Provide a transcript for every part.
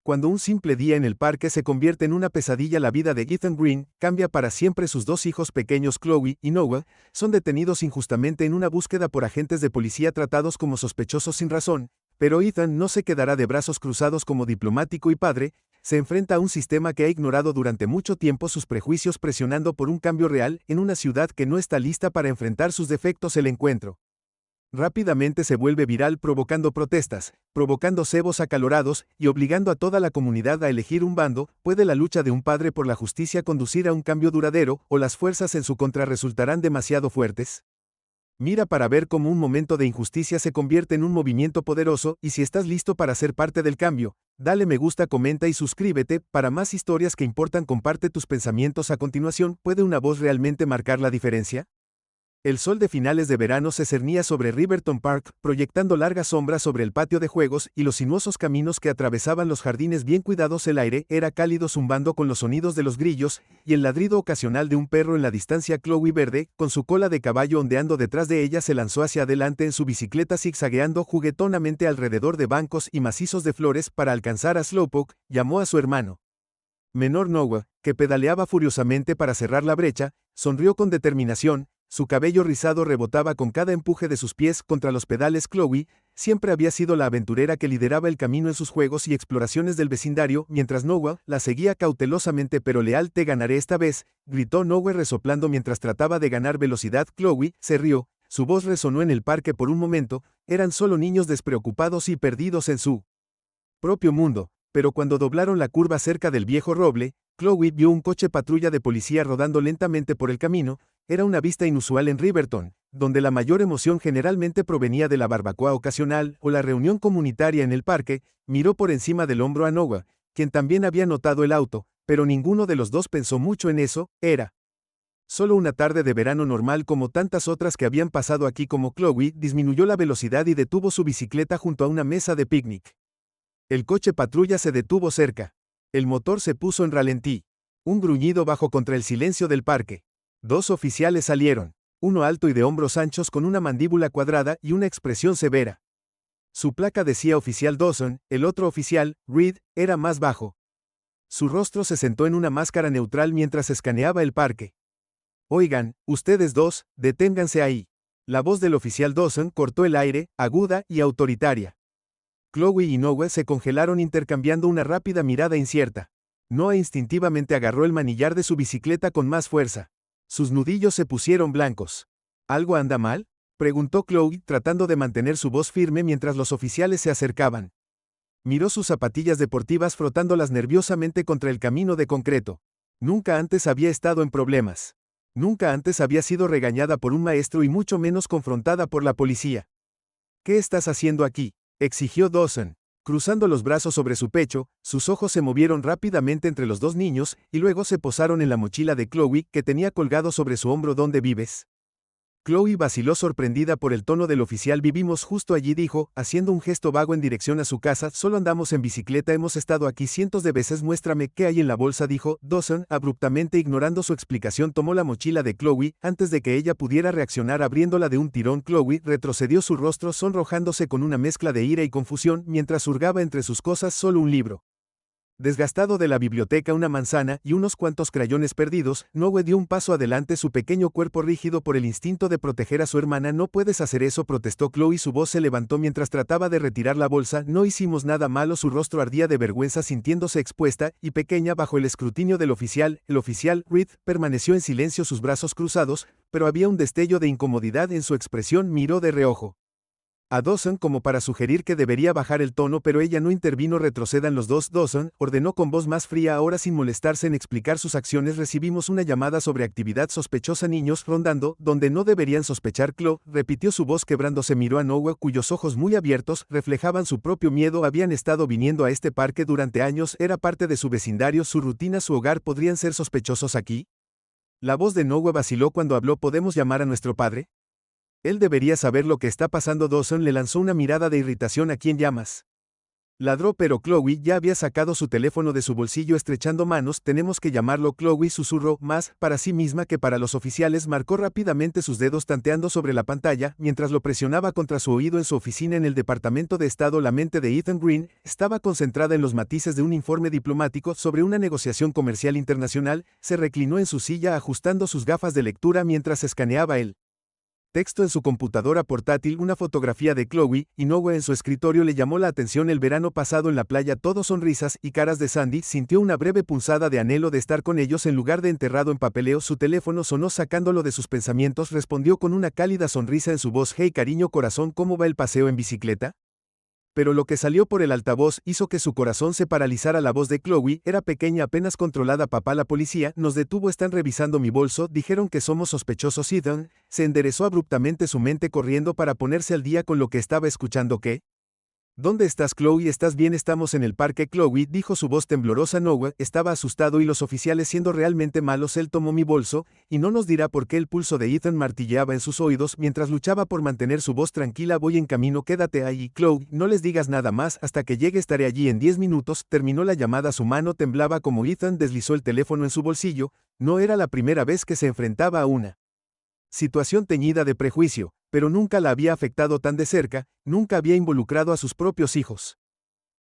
Cuando un simple día en el parque se convierte en una pesadilla, la vida de Ethan Green cambia para siempre. Sus dos hijos pequeños, Chloe y Noah, son detenidos injustamente en una búsqueda por agentes de policía tratados como sospechosos sin razón, pero Ethan no se quedará de brazos cruzados. Como diplomático y padre, se enfrenta a un sistema que ha ignorado durante mucho tiempo sus prejuicios, presionando por un cambio real en una ciudad que no está lista para enfrentar sus defectos. El encuentro rápidamente se vuelve viral, provocando protestas, provocando cebos acalorados y obligando a toda la comunidad a elegir un bando. ¿Puede la lucha de un padre por la justicia conducir a un cambio duradero, o las fuerzas en su contra resultarán demasiado fuertes? Mira para ver cómo un momento de injusticia se convierte en un movimiento poderoso, y si estás listo para ser parte del cambio, dale me gusta, comenta y suscríbete. Para más historias que importan, comparte tus pensamientos a continuación. ¿Puede una voz realmente marcar la diferencia? El sol de finales de verano se cernía sobre Riverton Park, proyectando largas sombras sobre el patio de juegos y los sinuosos caminos que atravesaban los jardines bien cuidados. El aire era cálido, zumbando con los sonidos de los grillos y el ladrido ocasional de un perro en la distancia. Chloe, verde, con su cola de caballo ondeando detrás de ella, se lanzó hacia adelante en su bicicleta, zigzagueando juguetonamente alrededor de bancos y macizos de flores para alcanzar a Slowpoke. Llamó a su hermano menor Noah, que pedaleaba furiosamente para cerrar la brecha, sonrió con determinación. Su cabello rizado rebotaba con cada empuje de sus pies contra los pedales. Chloe siempre había sido la aventurera que lideraba el camino en sus juegos y exploraciones del vecindario, mientras Noah la seguía cautelosamente pero leal. «Te ganaré esta vez», gritó Noah resoplando mientras trataba de ganar velocidad. Chloe se rió, su voz resonó en el parque por un momento. Eran solo niños despreocupados y perdidos en su propio mundo, pero cuando doblaron la curva cerca del viejo roble, Chloe vio un coche patrulla de policía rodando lentamente por el camino. Era una vista inusual en Riverton, donde la mayor emoción generalmente provenía de la barbacoa ocasional o la reunión comunitaria en el parque. Miró por encima del hombro a Noah, quien también había notado el auto, pero ninguno de los dos pensó mucho en eso. Era solo una tarde de verano normal como tantas otras que habían pasado aquí. Como Chloe disminuyó la velocidad y detuvo su bicicleta junto a una mesa de picnic. El coche patrulla se detuvo cerca. El motor se puso en ralentí. Un gruñido bajó contra el silencio del parque. Dos oficiales salieron, uno alto y de hombros anchos con una mandíbula cuadrada y una expresión severa. Su placa decía oficial Dawson. El otro oficial, Reed, era más bajo. Su rostro se sentó en una máscara neutral mientras escaneaba el parque. «Oigan, ustedes dos, deténganse ahí». La voz del oficial Dawson cortó el aire, aguda y autoritaria. Chloe y Noah se congelaron, intercambiando una rápida mirada incierta. Noah instintivamente agarró el manillar de su bicicleta con más fuerza. Sus nudillos se pusieron blancos. «¿Algo anda mal?», preguntó Chloe, tratando de mantener su voz firme mientras los oficiales se acercaban. Miró sus zapatillas deportivas frotándolas nerviosamente contra el camino de concreto. Nunca antes había estado en problemas. Nunca antes había sido regañada por un maestro y mucho menos confrontada por la policía. «¿Qué estás haciendo aquí?», exigió Dawson. Cruzando los brazos sobre su pecho, sus ojos se movieron rápidamente entre los dos niños y luego se posaron en la mochila de Chloe que tenía colgado sobre su hombro. «¿Dónde vives?». Chloe vaciló, sorprendida por el tono del oficial. «Vivimos justo allí», dijo, haciendo un gesto vago en dirección a su casa. «Solo andamos en bicicleta, hemos estado aquí cientos de veces». «Muéstrame qué hay en la bolsa», dijo Dawson, abruptamente ignorando su explicación. Tomó la mochila de Chloe, antes de que ella pudiera reaccionar, abriéndola de un tirón. Chloe retrocedió, su rostro sonrojándose con una mezcla de ira y confusión mientras hurgaba entre sus cosas. Solo un libro desgastado de la biblioteca, una manzana y unos cuantos crayones perdidos. Noah dio un paso adelante, su pequeño cuerpo rígido por el instinto de proteger a su hermana. «No puedes hacer eso», protestó Chloe. Su voz se levantó mientras trataba de retirar la bolsa. «No hicimos nada malo». Su rostro ardía de vergüenza, sintiéndose expuesta y pequeña bajo el escrutinio del oficial. El oficial, Reed, permaneció en silencio, sus brazos cruzados, pero había un destello de incomodidad en su expresión. Miró de reojo a Dawson como para sugerir que debería bajar el tono, pero ella no intervino. «Retrocedan los dos», Dawson ordenó con voz más fría, ahora sin molestarse en explicar sus acciones. «Recibimos una llamada sobre actividad sospechosa, niños rondando donde no deberían sospechar». «Chloe», repitió su voz quebrándose. Miró a Noah, cuyos ojos muy abiertos reflejaban su propio miedo. Habían estado viniendo a este parque durante años, era parte de su vecindario, su rutina, su hogar. ¿Podrían ser sospechosos aquí?». La voz de Noah vaciló cuando habló. «¿Podemos llamar a nuestro padre? Él debería saber lo que está pasando». Dawson le lanzó una mirada de irritación. «¿A quién llamas?». Ladró, pero Chloe ya había sacado su teléfono de su bolsillo estrechando manos. Tenemos que llamarlo. Chloe susurró, más para sí misma que para los oficiales. Marcó rápidamente sus dedos tanteando sobre la pantalla, mientras lo presionaba contra su oído en su oficina en el Departamento de Estado. La mente de Ethan Green estaba concentrada en los matices de un informe diplomático sobre una negociación comercial internacional. Se reclinó en su silla ajustando sus gafas de lectura mientras escaneaba el texto en su computadora portátil. Una fotografía de Chloe y Noah en su escritorio le llamó la atención. El verano pasado en la playa, todo sonrisas y caras de Sandy. Sintió una breve punzada de anhelo de estar con ellos en lugar de enterrado en papeleo. Su teléfono sonó sacándolo de sus pensamientos. Respondió con una cálida sonrisa en su voz. Hey cariño corazón, ¿cómo va el paseo en bicicleta? Pero lo que salió por el altavoz hizo que su corazón se paralizara. La voz de Chloe era pequeña, apenas controlada. Papá, la policía nos detuvo, están revisando mi bolso, dijeron que somos sospechosos. Ethan se enderezó abruptamente, su mente corriendo para ponerse al día con lo que estaba escuchando. ¿Qué? ¿Dónde estás, Chloe? ¿Estás bien? Estamos en el parque. Chloe, dijo su voz temblorosa. Noah estaba asustado y los oficiales siendo realmente malos. Él tomó mi bolso, y no nos dirá por qué. El pulso de Ethan martilleaba en sus oídos mientras luchaba por mantener su voz tranquila. Voy en camino, quédate ahí, Chloe, no les digas nada más hasta que llegue, estaré allí en 10 minutos. Terminó la llamada, su mano temblaba como Ethan deslizó el teléfono en su bolsillo. No era la primera vez que se enfrentaba a una situación teñida de prejuicio, pero nunca la había afectado tan de cerca, nunca había involucrado a sus propios hijos.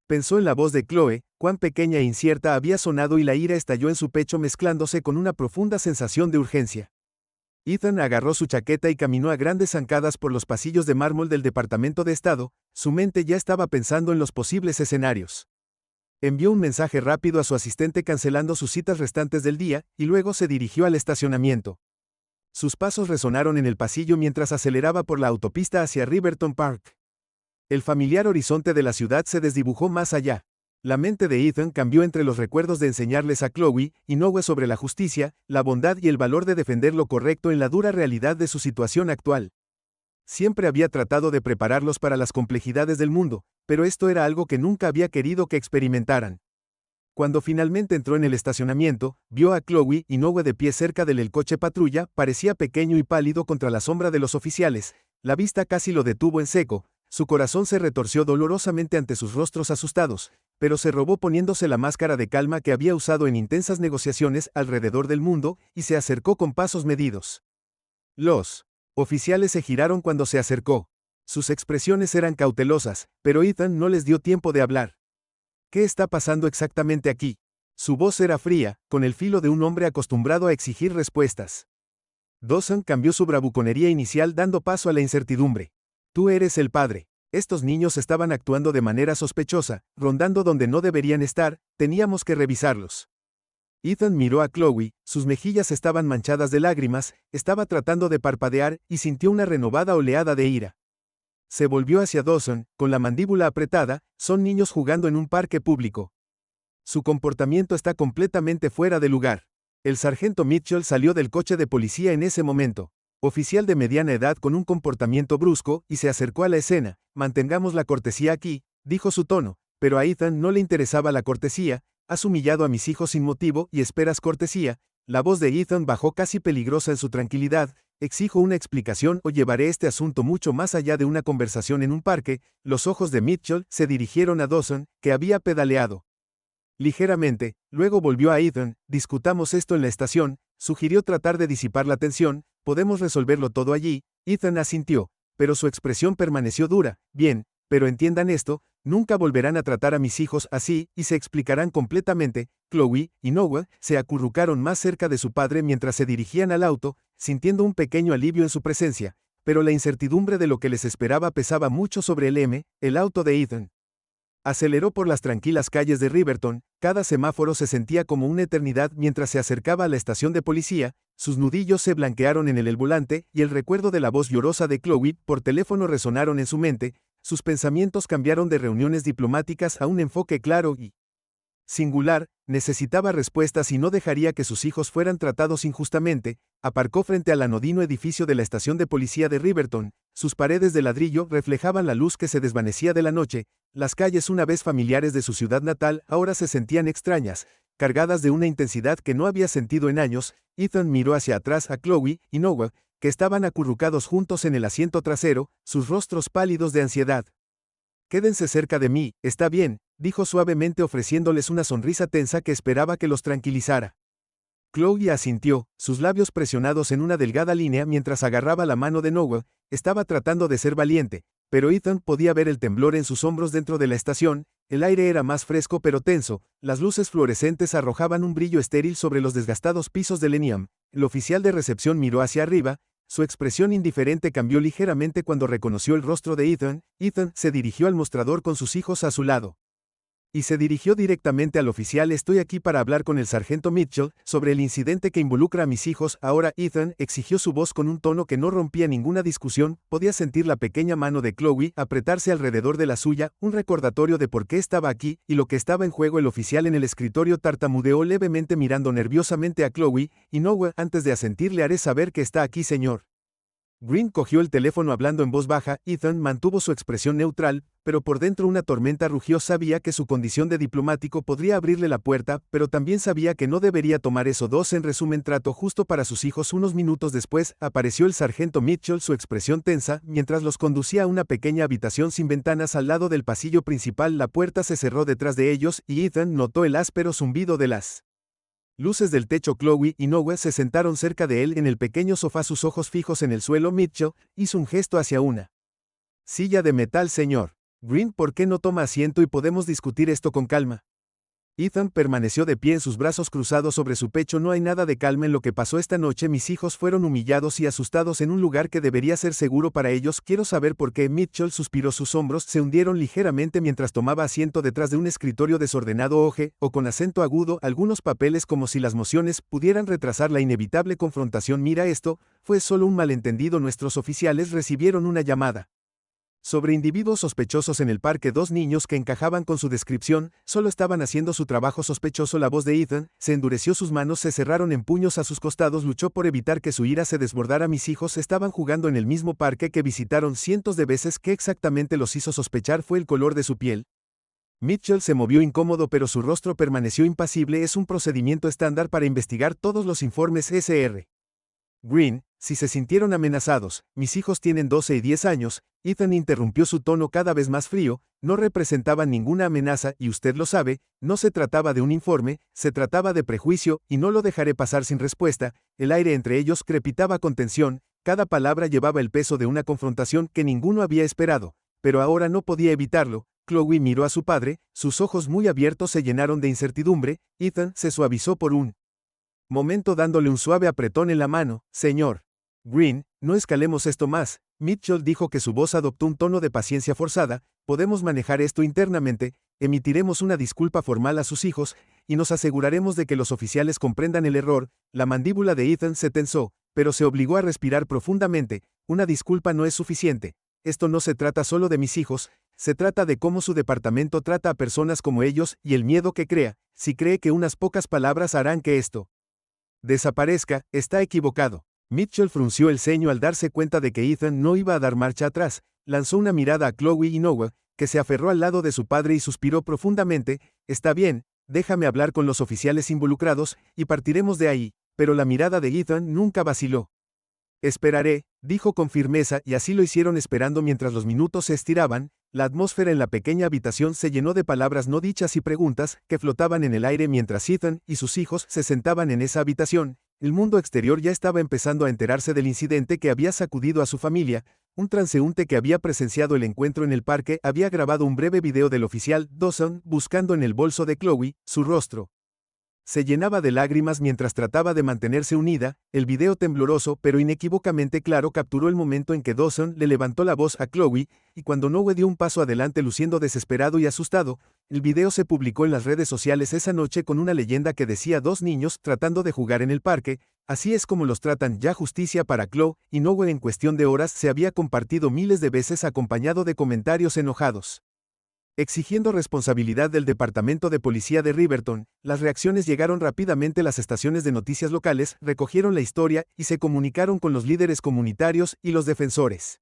Pensó en la voz de Chloe, cuán pequeña e incierta había sonado, y la ira estalló en su pecho mezclándose con una profunda sensación de urgencia. Ethan agarró su chaqueta y caminó a grandes zancadas por los pasillos de mármol del Departamento de Estado. Su mente ya estaba pensando en los posibles escenarios. Envió un mensaje rápido a su asistente cancelando sus citas restantes del día, y luego se dirigió al estacionamiento. Sus pasos resonaron en el pasillo mientras aceleraba por la autopista hacia Riverton Park. El familiar horizonte de la ciudad se desdibujó más allá. La mente de Ethan cambió entre los recuerdos de enseñarles a Chloe y Noah sobre la justicia, la bondad y el valor de defender lo correcto en la dura realidad de su situación actual. Siempre había tratado de prepararlos para las complejidades del mundo, pero esto era algo que nunca había querido que experimentaran. Cuando finalmente entró en el estacionamiento, vio a Chloe y Noah de pie cerca del coche patrulla. Parecía pequeño y pálido contra la sombra de los oficiales. La vista casi lo detuvo en seco. Su corazón se retorció dolorosamente ante sus rostros asustados, pero se robó poniéndose la máscara de calma que había usado en intensas negociaciones alrededor del mundo, y se acercó con pasos medidos. Los oficiales se giraron cuando se acercó. Sus expresiones eran cautelosas, pero Ethan no les dio tiempo de hablar. ¿Qué está pasando exactamente aquí? Su voz era fría, con el filo de un hombre acostumbrado a exigir respuestas. Dawson cambió su bravuconería inicial dando paso a la incertidumbre. Tú eres el padre. Estos niños estaban actuando de manera sospechosa, rondando donde no deberían estar, teníamos que revisarlos. Ethan miró a Chloe, sus mejillas estaban manchadas de lágrimas, estaba tratando de parpadear y sintió una renovada oleada de ira. Se volvió hacia Dawson, con la mandíbula apretada. Son niños jugando en un parque público. Su comportamiento está completamente fuera de lugar. El sargento Mitchell salió del coche de policía en ese momento. Oficial de mediana edad con un comportamiento brusco, y se acercó a la escena. Mantengamos la cortesía aquí, dijo su tono, pero a Ethan no le interesaba la cortesía. Has humillado a mis hijos sin motivo y esperas cortesía. La voz de Ethan bajó casi peligrosa en su tranquilidad. Exijo una explicación o llevaré este asunto mucho más allá de una conversación en un parque. Los ojos de Mitchell se dirigieron a Dawson, que había pedaleado ligeramente, luego volvió a Ethan. Discutamos esto en la estación, sugirió tratar de disipar la tensión. Podemos resolverlo todo allí. Ethan asintió, pero su expresión permaneció dura. Bien, pero entiendan esto, nunca volverán a tratar a mis hijos así, y se explicarán completamente. Chloe y Noah se acurrucaron más cerca de su padre mientras se dirigían al auto, sintiendo un pequeño alivio en su presencia, pero la incertidumbre de lo que les esperaba pesaba mucho sobre el auto de Ethan. Aceleró por las tranquilas calles de Riverton. Cada semáforo se sentía como una eternidad mientras se acercaba a la estación de policía. Sus nudillos se blanquearon en el volante, y el recuerdo de la voz llorosa de Chloe por teléfono resonaron en su mente. Sus pensamientos cambiaron de reuniones diplomáticas a un enfoque claro y singular. Necesitaba respuestas y no dejaría que sus hijos fueran tratados injustamente. Aparcó frente al anodino edificio de la estación de policía de Riverton. Sus paredes de ladrillo reflejaban la luz que se desvanecía de la noche. Las calles, una vez familiares de su ciudad natal, ahora se sentían extrañas, cargadas de una intensidad que no había sentido en años. Ethan miró hacia atrás a Chloe y Noah, que estaban acurrucados juntos en el asiento trasero, sus rostros pálidos de ansiedad. Quédense cerca de mí, está bien, dijo suavemente ofreciéndoles una sonrisa tensa que esperaba que los tranquilizara. Chloe asintió, sus labios presionados en una delgada línea mientras agarraba la mano de Noah. Estaba tratando de ser valiente, pero Ethan podía ver el temblor en sus hombros dentro de la estación. El aire era más fresco pero tenso, las luces fluorescentes arrojaban un brillo estéril sobre los desgastados pisos del ENIAM. El oficial de recepción miró hacia arriba, su expresión indiferente cambió ligeramente cuando reconoció el rostro de Ethan. Ethan se dirigió al mostrador con sus hijos a su lado. Y se dirigió directamente al oficial. Estoy aquí para hablar con el sargento Mitchell sobre el incidente que involucra a mis hijos. Ahora Ethan, exigió su voz con un tono que no rompía ninguna discusión. Podía sentir la pequeña mano de Chloe apretarse alrededor de la suya, un recordatorio de por qué estaba aquí y lo que estaba en juego. El oficial en el escritorio tartamudeó levemente mirando nerviosamente a Chloe, y Noah, antes de asentir le haré saber que está aquí, señor. Green cogió el teléfono hablando en voz baja. Ethan mantuvo su expresión neutral, pero por dentro una tormenta rugió. Sabía que su condición de diplomático podría abrirle la puerta, pero también sabía que no debería tomar eso. En resumen, trato justo para sus hijos. Unos minutos después, apareció el sargento Mitchell, su expresión tensa, mientras los conducía a una pequeña habitación sin ventanas al lado del pasillo principal. La puerta se cerró detrás de ellos, y Ethan notó el áspero zumbido de las luces del techo. Chloe y Noah se sentaron cerca de él en el pequeño sofá, sus ojos fijos en el suelo. Mitchell hizo un gesto hacia una silla de metal. Señor Green, ¿por qué no toma asiento y podemos discutir esto con calma? Ethan permaneció de pie, en sus brazos cruzados sobre su pecho. No hay nada de calma en lo que pasó esta noche. Mis hijos fueron humillados y asustados en un lugar que debería ser seguro para ellos. Quiero saber por qué. Mitchell suspiró, sus hombros se hundieron ligeramente mientras tomaba asiento detrás de un escritorio desordenado. Oje, o con acento agudo, algunos papeles, como si las mociones pudieran retrasar la inevitable confrontación. Mira esto, fue solo un malentendido. Nuestros oficiales recibieron una llamada sobre individuos sospechosos en el parque. Dos niños que encajaban con su descripción, solo estaban haciendo su trabajo sospechoso. La voz de Ethan se endureció, sus manos se cerraron en puños a sus costados. Luchó por evitar que su ira se desbordara. Mis hijos estaban jugando en el mismo parque que visitaron cientos de veces. ¿Qué exactamente los hizo sospechar? ¿Fue el color de su piel? Mitchell se movió incómodo, pero su rostro permaneció impasible. Es un procedimiento estándar para investigar todos los informes. Sr. Green, si se sintieron amenazados. Mis hijos tienen 12 y 10 años, Ethan interrumpió, su tono cada vez más frío. No representaban ninguna amenaza, y usted lo sabe. No se trataba de un informe, se trataba de prejuicio, y no lo dejaré pasar sin respuesta. El aire entre ellos crepitaba con tensión, cada palabra llevaba el peso de una confrontación que ninguno había esperado, pero ahora no podía evitarlo. Chloe miró a su padre, sus ojos muy abiertos se llenaron de incertidumbre. Ethan se suavizó por un momento dándole un suave apretón en la mano. Señor Green, no escalemos esto más. Mitchell dijo que su voz adoptó un tono de paciencia forzada. Podemos manejar esto internamente, emitiremos una disculpa formal a sus hijos, y nos aseguraremos de que los oficiales comprendan el error. La mandíbula de Ethan se tensó, pero se obligó a respirar profundamente. Una disculpa no es suficiente. Esto no se trata solo de mis hijos, se trata de cómo su departamento trata a personas como ellos, y el miedo que crea. Si cree que unas pocas palabras harán que esto desaparezca, está equivocado. Mitchell frunció el ceño al darse cuenta de que Ethan no iba a dar marcha atrás. Lanzó una mirada a Chloe y Noah, que se aferró al lado de su padre y suspiró profundamente. Está bien, déjame hablar con los oficiales involucrados, y partiremos de ahí. Pero la mirada de Ethan nunca vaciló. Esperaré, dijo con firmeza, y así lo hicieron, esperando mientras los minutos se estiraban. La atmósfera en la pequeña habitación se llenó de palabras no dichas y preguntas que flotaban en el aire mientras Ethan y sus hijos se sentaban en esa habitación. El mundo exterior ya estaba empezando a enterarse del incidente que había sacudido a su familia. Un transeúnte que había presenciado el encuentro en el parque había grabado un breve video del oficial Dawson buscando en el bolso de Chloe. Su rostro se llenaba de lágrimas mientras trataba de mantenerse unida. El video, tembloroso pero inequívocamente claro, capturó el momento en que Dawson le levantó la voz a Chloe, y cuando Noah dio un paso adelante luciendo desesperado y asustado. El video se publicó en las redes sociales esa noche con una leyenda que decía: dos niños tratando de jugar en el parque, así es como los tratan. Ya justicia para Chloe y Noah. En cuestión de horas se había compartido miles de veces, acompañado de comentarios enojados exigiendo responsabilidad del Departamento de Policía de Riverton. Las reacciones llegaron rápidamente. Las estaciones de noticias locales recogieron la historia y se comunicaron con los líderes comunitarios y los defensores.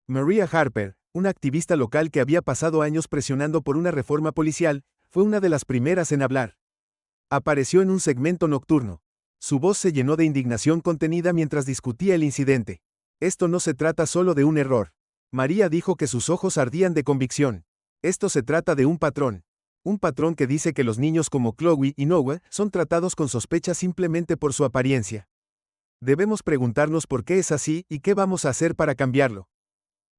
Maria Harper, una activista local que había pasado años presionando por una reforma policial, fue una de las primeras en hablar. Apareció en un segmento nocturno. Su voz se llenó de indignación contenida mientras discutía el incidente. Esto no se trata solo de un error. María dijo que sus ojos ardían de convicción. Esto se trata de un patrón. Un patrón que dice que los niños como Chloe y Noah son tratados con sospecha simplemente por su apariencia. Debemos preguntarnos por qué es así y qué vamos a hacer para cambiarlo.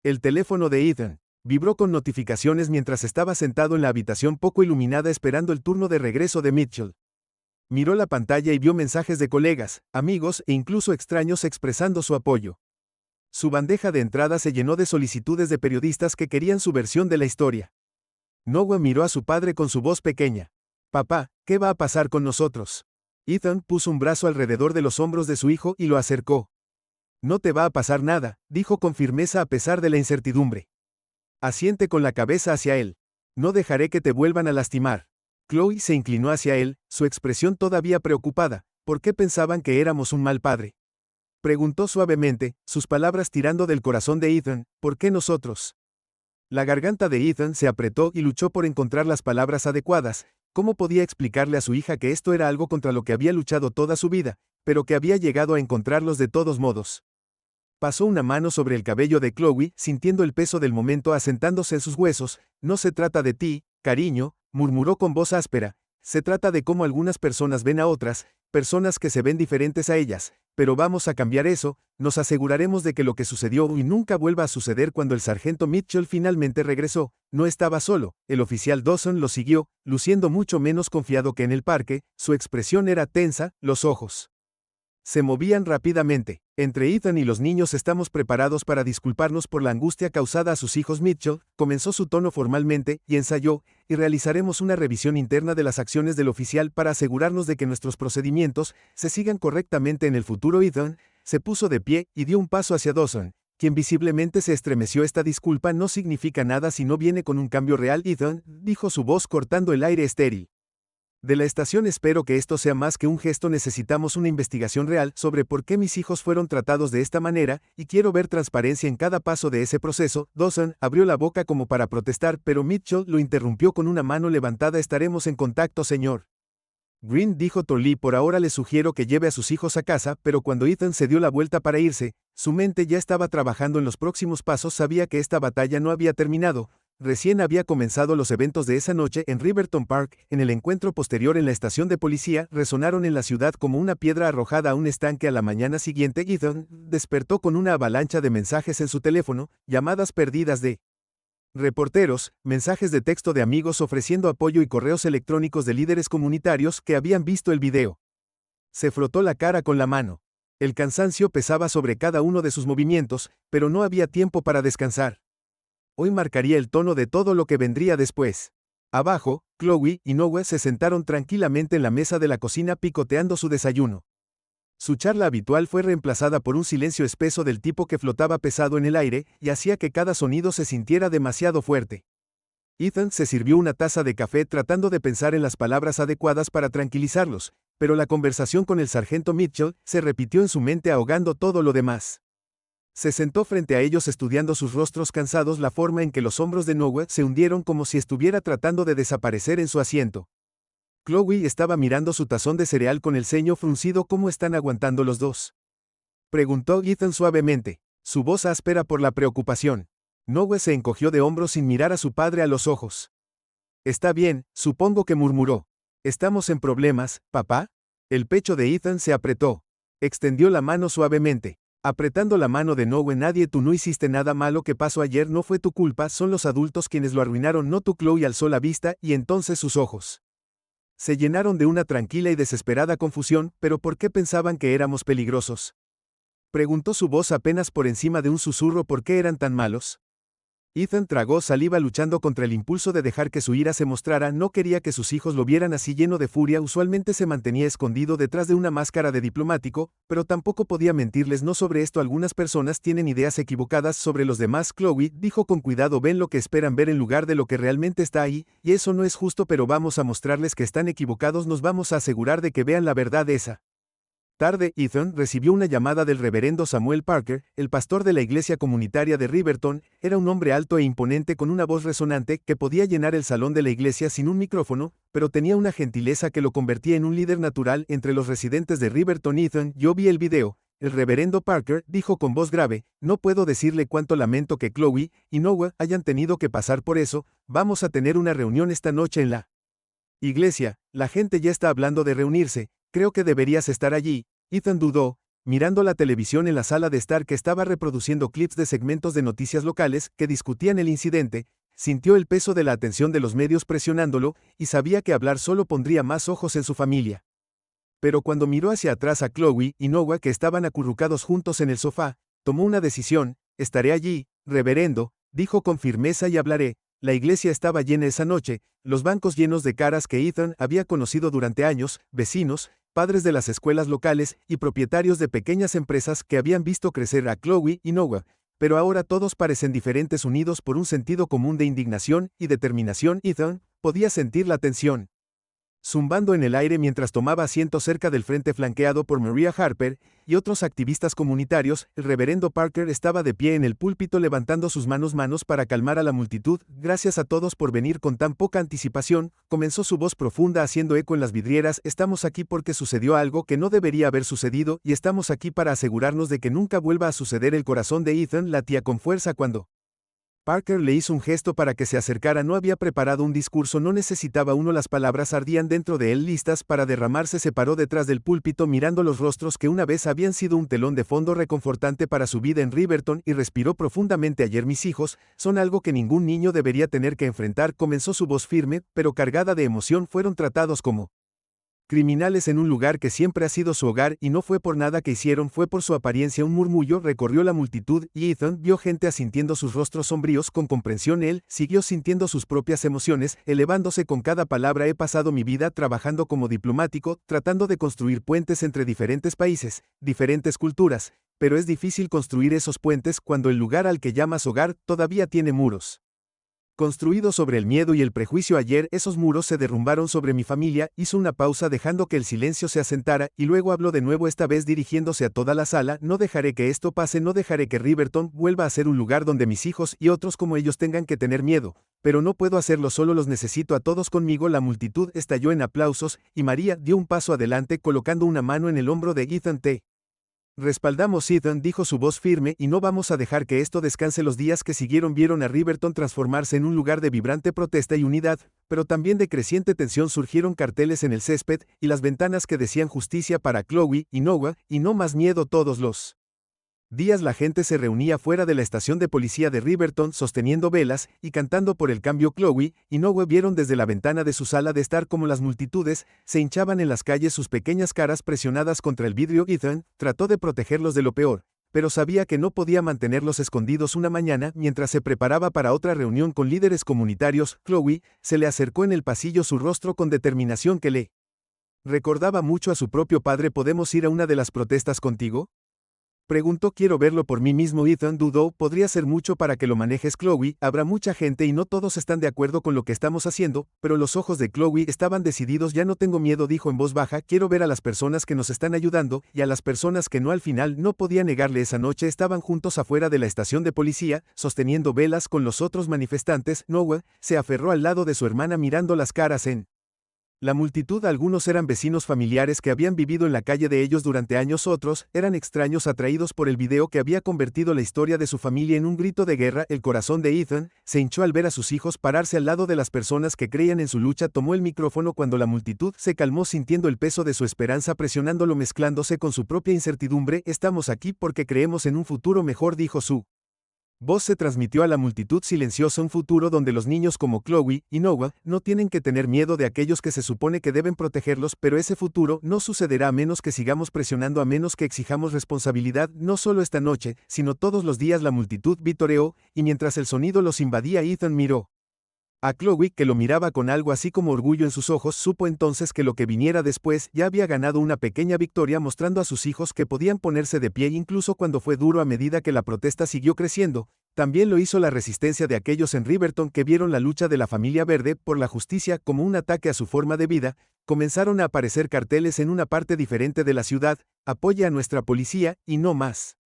El teléfono de Ethan vibró con notificaciones mientras estaba sentado en la habitación poco iluminada esperando el turno de regreso de Mitchell. Miró la pantalla y vio mensajes de colegas, amigos e incluso extraños expresando su apoyo. Su bandeja de entrada se llenó de solicitudes de periodistas que querían su versión de la historia. Noah miró a su padre con su voz pequeña. Papá, ¿qué va a pasar con nosotros? Ethan puso un brazo alrededor de los hombros de su hijo y lo acercó. No te va a pasar nada, dijo con firmeza a pesar de la incertidumbre. Asiente con la cabeza hacia él. No dejaré que te vuelvan a lastimar. Chloe se inclinó hacia él, su expresión todavía preocupada. ¿Por qué pensaban que éramos un mal padre? Preguntó suavemente, sus palabras tirando del corazón de Ethan. ¿Por qué nosotros? La garganta de Ethan se apretó y luchó por encontrar las palabras adecuadas. ¿Cómo podía explicarle a su hija que esto era algo contra lo que había luchado toda su vida, pero que había llegado a encontrarlos de todos modos? Pasó una mano sobre el cabello de Chloe, sintiendo el peso del momento asentándose en sus huesos. No se trata de ti, cariño, murmuró con voz áspera. Se trata de cómo algunas personas ven a otras, personas que se ven diferentes a ellas. Pero vamos a cambiar eso, nos aseguraremos de que lo que sucedió hoy nunca vuelva a suceder. Cuando el sargento Mitchell finalmente regresó, no estaba solo, el oficial Dawson lo siguió, luciendo mucho menos confiado que en el parque, su expresión era tensa, los ojos se movían rápidamente. Entre Ethan y los niños estamos preparados para disculparnos por la angustia causada a sus hijos. Mitchell comenzó su tono formalmente y ensayó, y realizaremos una revisión interna de las acciones del oficial para asegurarnos de que nuestros procedimientos se sigan correctamente en el futuro. Ethan se puso de pie y dio un paso hacia Dawson, quien visiblemente se estremeció. Esta disculpa no significa nada si no viene con un cambio real. Ethan, dijo su voz cortando el aire estéril. De la estación espero que esto sea más que un gesto. Necesitamos una investigación real sobre por qué mis hijos fueron tratados de esta manera, y quiero ver transparencia en cada paso de ese proceso. Dawson abrió la boca como para protestar, pero Mitchell lo interrumpió con una mano levantada. Estaremos en contacto, señor Green, dijo Tolly. Por ahora le sugiero que lleve a sus hijos a casa. Pero cuando Ethan se dio la vuelta para irse, su mente ya estaba trabajando en los próximos pasos. Sabía que esta batalla no había terminado. Recién había comenzado. Los eventos de esa noche en Riverton Park, en el encuentro posterior en la estación de policía, resonaron en la ciudad como una piedra arrojada a un estanque. A la mañana siguiente, Ethan despertó con una avalancha de mensajes en su teléfono, llamadas perdidas de reporteros, mensajes de texto de amigos ofreciendo apoyo y correos electrónicos de líderes comunitarios que habían visto el video. Se frotó la cara con la mano. El cansancio pesaba sobre cada uno de sus movimientos, pero no había tiempo para descansar. Hoy marcaría el tono de todo lo que vendría después. Abajo, Chloe y Noah se sentaron tranquilamente en la mesa de la cocina picoteando su desayuno. Su charla habitual fue reemplazada por un silencio espeso del tipo que flotaba pesado en el aire y hacía que cada sonido se sintiera demasiado fuerte. Ethan se sirvió una taza de café tratando de pensar en las palabras adecuadas para tranquilizarlos, pero la conversación con el sargento Mitchell se repitió en su mente ahogando todo lo demás. Se sentó frente a ellos estudiando sus rostros cansados, la forma en que los hombros de Noah se hundieron como si estuviera tratando de desaparecer en su asiento. Chloe estaba mirando su tazón de cereal con el ceño fruncido. ¿Cómo están aguantando los dos?, preguntó Ethan suavemente, su voz áspera por la preocupación. Noah se encogió de hombros sin mirar a su padre a los ojos. Está bien, supongo que murmuró. ¿Estamos en problemas, papá? El pecho de Ethan se apretó. Extendió la mano suavemente, apretando la mano de Noah. Tú no hiciste nada malo. Que pasó ayer no fue tu culpa, son los adultos quienes lo arruinaron, no tú. Chloe alzó la vista y entonces sus ojos se llenaron de una tranquila y desesperada confusión. ¿Pero por qué pensaban que éramos peligrosos?, preguntó su voz apenas por encima de un susurro. ¿Por qué eran tan malos? Ethan tragó saliva luchando contra el impulso de dejar que su ira se mostrara. No quería que sus hijos lo vieran así, lleno de furia. Usualmente se mantenía escondido detrás de una máscara de diplomático, pero tampoco podía mentirles. No sobre esto. Algunas personas tienen ideas equivocadas sobre los demás. Chloe dijo con cuidado, ven lo que esperan ver en lugar de lo que realmente está ahí, y eso no es justo, pero vamos a mostrarles que están equivocados. Nos vamos a asegurar de que vean la verdad. Esa tarde, Ethan recibió una llamada del reverendo Samuel Parker, el pastor de la iglesia comunitaria de Riverton. Era un hombre alto e imponente con una voz resonante que podía llenar el salón de la iglesia sin un micrófono, pero tenía una gentileza que lo convertía en un líder natural entre los residentes de Riverton. Ethan, yo vi el video, El reverendo Parker dijo con voz grave, no puedo decirle cuánto lamento que Chloe y Noah hayan tenido que pasar por eso, vamos a tener una reunión esta noche en la iglesia, la gente ya está hablando de reunirse, creo que deberías estar allí. Ethan dudó, mirando la televisión en la sala de estar que estaba reproduciendo clips de segmentos de noticias locales que discutían el incidente, sintió el peso de la atención de los medios presionándolo, y sabía que hablar solo pondría más ojos en su familia. Pero cuando miró hacia atrás a Chloe y Noah que estaban acurrucados juntos en el sofá, tomó una decisión, estaré allí, reverendo, dijo con firmeza y hablaré. La iglesia estaba llena esa noche, los bancos llenos de caras que Ethan había conocido durante años, vecinos, padres de las escuelas locales y propietarios de pequeñas empresas que habían visto crecer a Chloe y Noah, pero ahora todos parecen diferentes unidos por un sentido común de indignación y determinación. Ethan podía sentir la tensión zumbando en el aire mientras tomaba asiento cerca del frente flanqueado por Maria Harper y otros activistas comunitarios. El reverendo Parker estaba de pie en el púlpito levantando sus manos para calmar a la multitud. Gracias a todos por venir con tan poca anticipación, comenzó su voz profunda haciendo eco en las vidrieras. Estamos aquí porque sucedió algo que no debería haber sucedido y estamos aquí para asegurarnos de que nunca vuelva a suceder. El corazón de Ethan latía con fuerza cuando Parker le hizo un gesto para que se acercara. No había preparado un discurso, no necesitaba uno, las palabras ardían dentro de él listas para derramarse. Se paró detrás del púlpito mirando los rostros que una vez habían sido un telón de fondo reconfortante para su vida en Riverton y respiró profundamente. Ayer mis hijos son algo que ningún niño debería tener que enfrentar, comenzó su voz firme, pero cargada de emoción. Fueron tratados como criminales en un lugar que siempre ha sido su hogar y no fue por nada que hicieron, fue por su apariencia. Un murmullo recorrió la multitud y Ethan vio gente asintiendo, sus rostros sombríos con comprensión. Él siguió sintiendo sus propias emociones, elevándose con cada palabra. He pasado mi vida trabajando como diplomático, tratando de construir puentes entre diferentes países, diferentes culturas, pero es difícil construir esos puentes cuando el lugar al que llamas hogar todavía tiene muros construidos sobre el miedo y el prejuicio. Ayer esos muros se derrumbaron sobre mi familia. Hizo una pausa dejando que el silencio se asentara y luego habló de nuevo, esta vez dirigiéndose a toda la sala. No dejaré que esto pase, no dejaré que Riverton vuelva a ser un lugar donde mis hijos y otros como ellos tengan que tener miedo, pero no puedo hacerlo solo, los necesito a todos conmigo. La multitud estalló en aplausos y María dio un paso adelante colocando una mano en el hombro de Ethan. Te respaldamos, Ethan, dijo su voz firme, y no vamos a dejar que esto descanse. Los días que siguieron vieron a Riverton transformarse en un lugar de vibrante protesta y unidad, pero también de creciente tensión. Surgieron carteles en el césped y las ventanas que decían justicia para Chloe y Noah, y no más miedo. Todos los días la gente se reunía fuera de la estación de policía de Riverton sosteniendo velas y cantando por el cambio. Chloe y Noah vieron desde la ventana de su sala de estar como las multitudes se hinchaban en las calles, sus pequeñas caras presionadas contra el vidrio. Ethan trató de protegerlos de lo peor, pero sabía que no podía mantenerlos escondidos. Una mañana, mientras se preparaba para otra reunión con líderes comunitarios, Chloe se le acercó en el pasillo, su rostro con determinación que le recordaba mucho a su propio padre. ¿Podemos ir a una de las protestas contigo?, preguntó. Quiero verlo por mí mismo. Ethan dudó, podría ser mucho para que lo manejes, Chloe, habrá mucha gente y no todos están de acuerdo con lo que estamos haciendo, pero los ojos de Chloe estaban decididos. Ya no tengo miedo, dijo en voz baja, quiero ver a las personas que nos están ayudando y a las personas que no. Al final no podía negarle. Esa noche estaban juntos afuera de la estación de policía, sosteniendo velas con los otros manifestantes. Noah se aferró al lado de su hermana mirando las caras en la multitud. Algunos eran vecinos familiares que habían vivido en la calle de ellos durante años, otros eran extraños atraídos por el video que había convertido la historia de su familia en un grito de guerra. El corazón de Ethan se hinchó al ver a sus hijos pararse al lado de las personas que creían en su lucha. Tomó el micrófono cuando la multitud se calmó, sintiendo el peso de su esperanza presionándolo, mezclándose con su propia incertidumbre. Estamos aquí porque creemos en un futuro mejor, dijo su voz se transmitió a la multitud silenciosa, un futuro donde los niños como Chloe y Noah no tienen que tener miedo de aquellos que se supone que deben protegerlos, pero ese futuro no sucederá a menos que sigamos presionando, a menos que exijamos responsabilidad, no solo esta noche, sino todos los días. La multitud vitoreó, y mientras el sonido los invadía, Ethan miró a Chloe, que lo miraba con algo así como orgullo en sus ojos. Supo entonces que lo que viniera después ya había ganado una pequeña victoria, mostrando a sus hijos que podían ponerse de pie incluso cuando fue duro. A medida que la protesta siguió creciendo, también lo hizo la resistencia de aquellos en Riverton que vieron la lucha de la familia verde por la justicia como un ataque a su forma de vida. Comenzaron a aparecer carteles en una parte diferente de la ciudad: apoye a nuestra policía y no más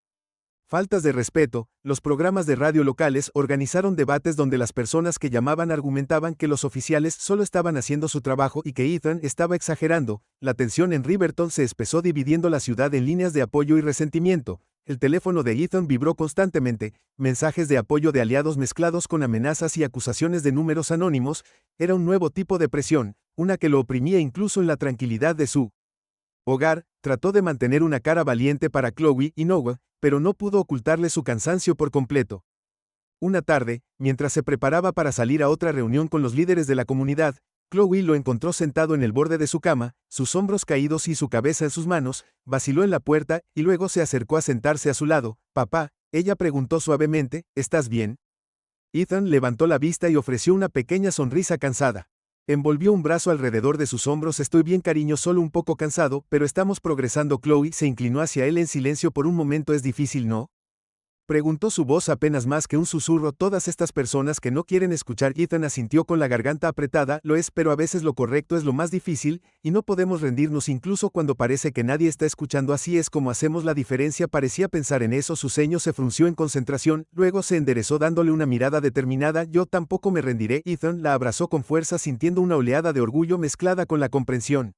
Faltas de respeto, los programas de radio locales organizaron debates donde las personas que llamaban argumentaban que los oficiales solo estaban haciendo su trabajo y que Ethan estaba exagerando. La tensión en Riverton se espesó dividiendo la ciudad en líneas de apoyo y resentimiento. El teléfono de Ethan vibró constantemente, mensajes de apoyo de aliados mezclados con amenazas y acusaciones de números anónimos. Era un nuevo tipo de presión, una que lo oprimía incluso en la tranquilidad de su hogar. Trató de mantener una cara valiente para Chloe y Noah, pero no pudo ocultarle su cansancio por completo. Una tarde, mientras se preparaba para salir a otra reunión con los líderes de la comunidad, Chloe lo encontró sentado en el borde de su cama, sus hombros caídos y su cabeza en sus manos. Vaciló en la puerta y luego se acercó a sentarse a su lado. «Papá», ella preguntó suavemente, «¿estás bien?». Ethan levantó la vista y ofreció una pequeña sonrisa cansada. Envolvió un brazo alrededor de sus hombros. «Estoy bien, cariño, solo un poco cansado, pero estamos progresando». Chloe se inclinó hacia él en silencio por un momento. «¿Es difícil, no?», preguntó, su voz apenas más que un susurro. «Todas estas personas que no quieren escuchar». Ethan asintió con la garganta apretada. «Lo es, pero a veces lo correcto es lo más difícil, y no podemos rendirnos incluso cuando parece que nadie está escuchando. Así es como hacemos la diferencia». Parecía pensar en eso. Su ceño se frunció en concentración, luego se enderezó dándole una mirada determinada. «Yo tampoco me rendiré». Ethan la abrazó con fuerza, sintiendo una oleada de orgullo mezclada con la comprensión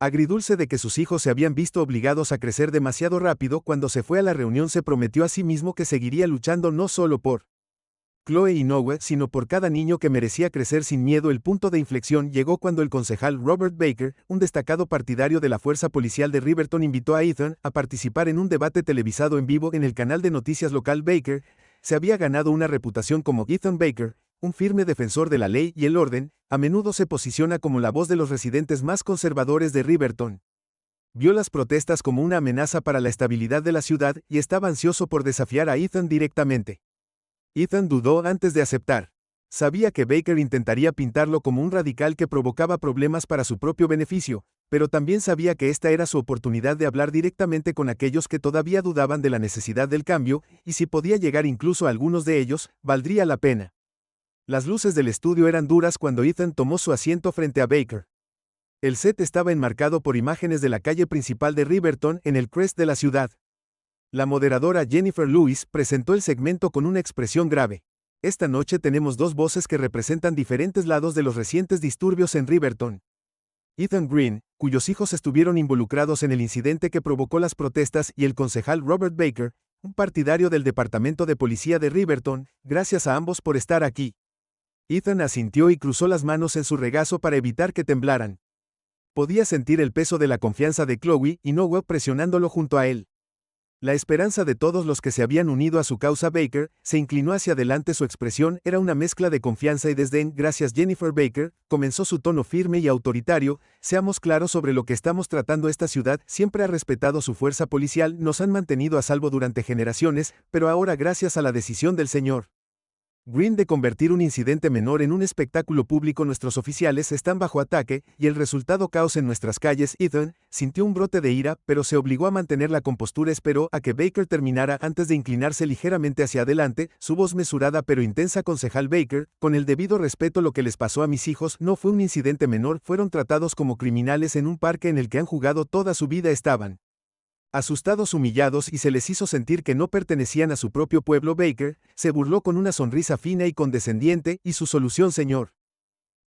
agridulce de que sus hijos se habían visto obligados a crecer demasiado rápido. Cuando se fue a la reunión se prometió a sí mismo que seguiría luchando no solo por Chloe y Noah, sino por cada niño que merecía crecer sin miedo. El punto de inflexión llegó cuando el concejal Robert Baker, un destacado partidario de la fuerza policial de Riverton, invitó a Ethan a participar en un debate televisado en vivo en el canal de noticias local. Baker se había ganado una reputación como Ethan Baker, un firme defensor de la ley y el orden. A menudo se posiciona como la voz de los residentes más conservadores de Riverton. Vio las protestas como una amenaza para la estabilidad de la ciudad y estaba ansioso por desafiar a Ethan directamente. Ethan dudó antes de aceptar. Sabía que Baker intentaría pintarlo como un radical que provocaba problemas para su propio beneficio, pero también sabía que esta era su oportunidad de hablar directamente con aquellos que todavía dudaban de la necesidad del cambio, y si podía llegar incluso a algunos de ellos, valdría la pena. Las luces del estudio eran duras cuando Ethan tomó su asiento frente a Baker. El set estaba enmarcado por imágenes de la calle principal de Riverton en el crest de la ciudad. La moderadora Jennifer Lewis presentó el segmento con una expresión grave. «Esta noche tenemos dos voces que representan diferentes lados de los recientes disturbios en Riverton. Ethan Green, cuyos hijos estuvieron involucrados en el incidente que provocó las protestas, y el concejal Robert Baker, un partidario del departamento de policía de Riverton. Gracias a ambos por estar aquí». Ethan asintió y cruzó las manos en su regazo para evitar que temblaran. Podía sentir el peso de la confianza de Chloe y Noah presionándolo junto a él. La esperanza de todos los que se habían unido a su causa. Baker se inclinó hacia adelante. Su expresión era una mezcla de confianza y desdén. «Gracias, Jennifer». Baker comenzó, su tono firme y autoritario. «Seamos claros sobre lo que estamos tratando. Esta ciudad siempre ha respetado su fuerza policial, nos han mantenido a salvo durante generaciones, pero ahora, gracias a la decisión del Sr. Green de convertir un incidente menor en un espectáculo público, nuestros oficiales están bajo ataque, y el resultado, caos en nuestras calles». Ethan sintió un brote de ira, pero se obligó a mantener la compostura. Esperó a que Baker terminara antes de inclinarse ligeramente hacia adelante, su voz mesurada pero intensa. «Concejal Baker, con el debido respeto, lo que les pasó a mis hijos no fue un incidente menor. Fueron tratados como criminales en un parque en el que han jugado toda su vida. Estaban asustados, humillados, y se les hizo sentir que no pertenecían a su propio pueblo». Baker se burló con una sonrisa fina y condescendiente. «Y su solución, señor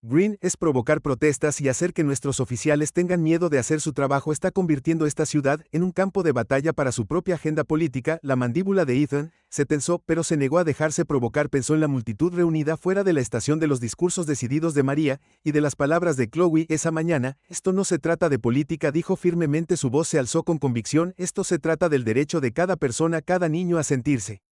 Green, es provocar protestas y hacer que nuestros oficiales tengan miedo de hacer su trabajo. Está convirtiendo esta ciudad en un campo de batalla para su propia agenda política». La mandíbula de Ethan se tensó, pero se negó a dejarse provocar. Pensó en la multitud reunida fuera de la estación, de los discursos decididos de María y de las palabras de Chloe esa mañana. «Esto no se trata de política», dijo firmemente. Su voz se alzó con convicción. «Esto se trata del derecho de cada persona, cada niño, a sentirse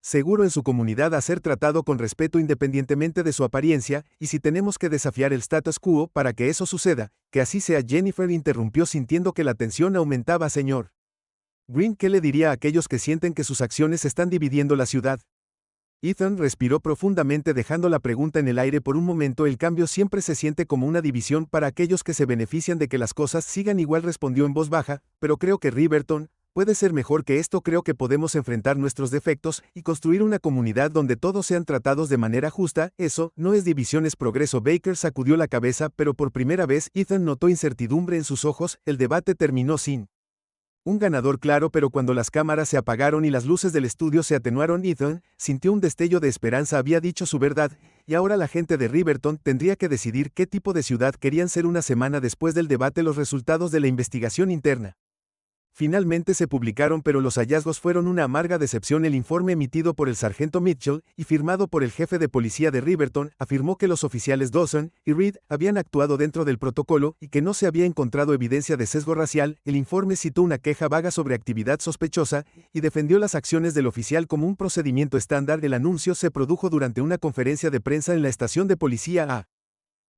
seguro en su comunidad, a ser tratado con respeto independientemente de su apariencia, y si tenemos que desafiar el status quo para que eso suceda, que así sea». Jennifer interrumpió, sintiendo que la tensión aumentaba. «Señor Green, ¿qué le diría a aquellos que sienten que sus acciones están dividiendo la ciudad?». Ethan respiró profundamente, dejando la pregunta en el aire por un momento. «El cambio siempre se siente como una división para aquellos que se benefician de que las cosas sigan igual», respondió en voz baja, «pero creo que Riverton puede ser mejor que esto. Creo que podemos enfrentar nuestros defectos y construir una comunidad donde todos sean tratados de manera justa. Eso no es división, es progreso». Baker sacudió la cabeza, pero por primera vez Ethan notó incertidumbre en sus ojos. El debate terminó sin Un ganador claro, pero cuando las cámaras se apagaron y las luces del estudio se atenuaron, Ethan sintió un destello de esperanza. Había dicho su verdad, y ahora la gente de Riverton tendría que decidir qué tipo de ciudad querían ser. Una semana después del debate, los resultados de la investigación interna finalmente se publicaron, pero los hallazgos fueron una amarga decepción. El informe emitido por el sargento Mitchell y firmado por el jefe de policía de Riverton afirmó que los oficiales Dawson y Reed habían actuado dentro del protocolo y que no se había encontrado evidencia de sesgo racial. El informe citó una queja vaga sobre actividad sospechosa y defendió las acciones del oficial como un procedimiento estándar. El anuncio se produjo durante una conferencia de prensa en la estación de policía a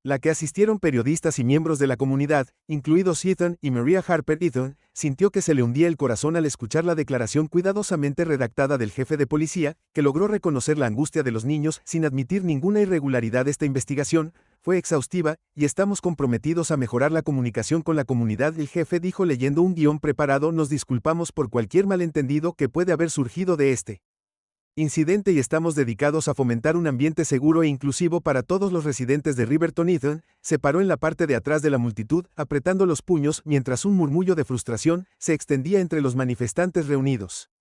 la que asistieron periodistas y miembros de la comunidad, incluidos Ethan y Maria Harper. Ethan sintió que se le hundía el corazón al escuchar la declaración cuidadosamente redactada del jefe de policía, que logró reconocer la angustia de los niños sin admitir ninguna irregularidad. Esta investigación fue exhaustiva, y estamos comprometidos a mejorar la comunicación con la comunidad. El jefe dijo leyendo un guión preparado: nos disculpamos por cualquier malentendido que puede haber surgido de este incidente y estamos dedicados a fomentar un ambiente seguro e inclusivo para todos los residentes de Riverton. Ethan se paró en la parte de atrás de la multitud, apretando los puños, mientras un murmullo de frustración se extendía entre los manifestantes reunidos.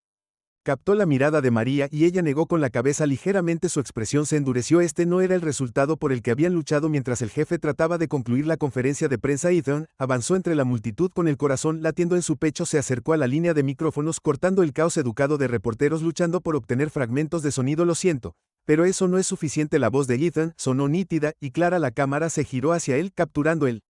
Captó la mirada de María y ella negó con la cabeza ligeramente. Su expresión se endureció. Este no era el resultado por el que habían luchado. Mientras el jefe trataba de concluir la conferencia de prensa, Ethan avanzó entre la multitud con el corazón latiendo en su pecho. Se acercó a la línea de micrófonos, cortando el caos educado de reporteros luchando por obtener fragmentos de sonido. Lo siento, pero eso no es suficiente. La voz de Ethan sonó nítida y clara. La cámara se giró hacia él, capturando el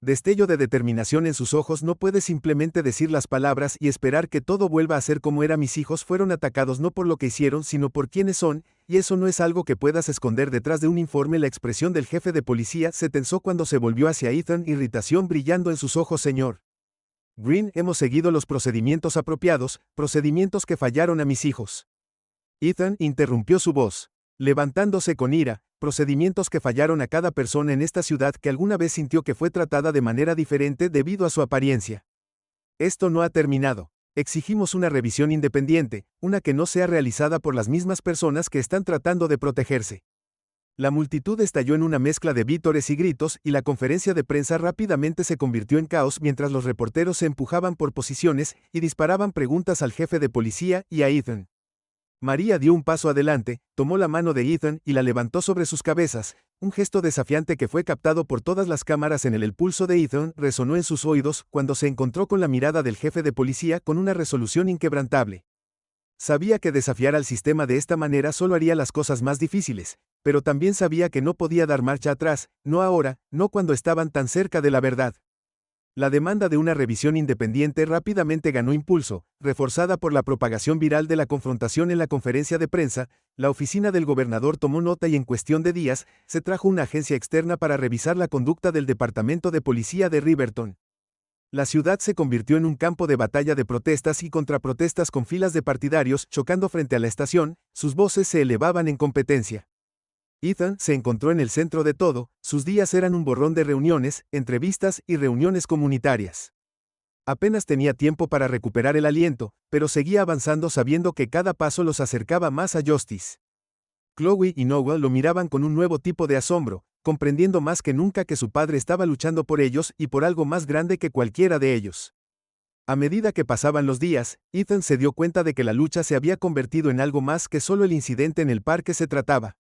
destello de determinación en sus ojos. No puedes simplemente decir las palabras y esperar que todo vuelva a ser como era. Mis hijos fueron atacados no por lo que hicieron, sino por quienes son, y eso no es algo que puedas esconder detrás de un informe. La expresión del jefe de policía se tensó cuando se volvió hacia Ethan, irritación brillando en sus ojos. Señor Green, hemos seguido los procedimientos apropiados, procedimientos que fallaron a mis hijos. Ethan interrumpió su voz, levantándose con ira: procedimientos que fallaron a cada persona en esta ciudad que alguna vez sintió que fue tratada de manera diferente debido a su apariencia. Esto no ha terminado. Exigimos una revisión independiente, una que no sea realizada por las mismas personas que están tratando de protegerse. La multitud estalló en una mezcla de vítores y gritos, y la conferencia de prensa rápidamente se convirtió en caos mientras los reporteros se empujaban por posiciones y disparaban preguntas al jefe de policía y a Ethan. María dio un paso adelante, tomó la mano de Ethan y la levantó sobre sus cabezas, un gesto desafiante que fue captado por todas las cámaras. El pulso de Ethan resonó en sus oídos cuando se encontró con la mirada del jefe de policía con una resolución inquebrantable. Sabía que desafiar al sistema de esta manera solo haría las cosas más difíciles, pero también sabía que no podía dar marcha atrás, no ahora, no cuando estaban tan cerca de la verdad. La demanda de una revisión independiente rápidamente ganó impulso, reforzada por la propagación viral de la confrontación. En la conferencia de prensa, la oficina del gobernador tomó nota y en cuestión de días, se trajo una agencia externa para revisar la conducta del departamento de policía de Riverton. La ciudad se convirtió en un campo de batalla de protestas y contraprotestas con filas de partidarios chocando frente a la estación. Sus voces se elevaban en competencia. Ethan se encontró en el centro de todo. Sus días eran un borrón de reuniones, entrevistas y reuniones comunitarias. Apenas tenía tiempo para recuperar el aliento, pero seguía avanzando sabiendo que cada paso los acercaba más a Justice. Chloe y Noah lo miraban con un nuevo tipo de asombro, comprendiendo más que nunca que su padre estaba luchando por ellos y por algo más grande que cualquiera de ellos. A medida que pasaban los días, Ethan se dio cuenta de que la lucha se había convertido en algo más que solo el incidente en el parque se trataba.